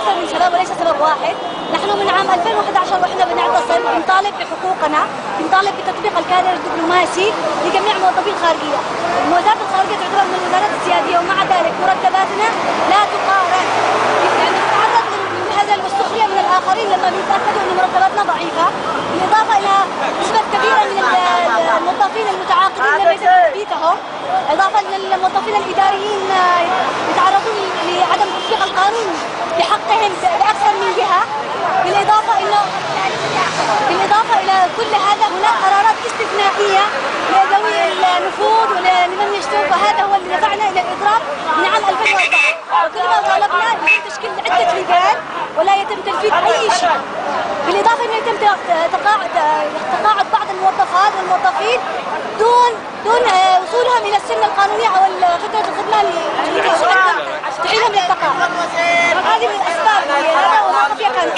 اكثر من سبب وليس سبب واحد. نحن من عام 2011 واحنا بنعتصم بنطالب بحقوقنا، بنطالب بتطبيق الكادر الدبلوماسي لجميع الموظفين الخارجيه. وزاره الخارجيه تعتبر من الوزارات السياديه ومع ذلك مرتباتنا لا تقارن، يعني نتعرض للهزل والسخريه من الاخرين لما بيتاكدوا ان مرتباتنا ضعيفه، بالاضافه الى نسبه كبيره من الموظفين المتعاقدين لم يتم تثبيتهم، اضافه للموظفين الاداريين يتعرضون لعدم تطبيق القانون بحقهم باكثر من جهه، بالاضافه الى كل هذا هناك قرارات استثنائيه لذوي النفوذ ولمن يشتغل، وهذا هو اللي دفعنا الى الاضراب من عام 2004. وكل ما طالبنا بتشكيل عده لجان ولا يتم تنفيذ اي شيء، بالاضافه انه يتم تقاعد بعض الموظفات والموظفين دون وصولهم الى السن القانونيه او فتره الخدمه اللي تحيلهم للتقاعد. هذه من الاسباب، هذا وما خفي كان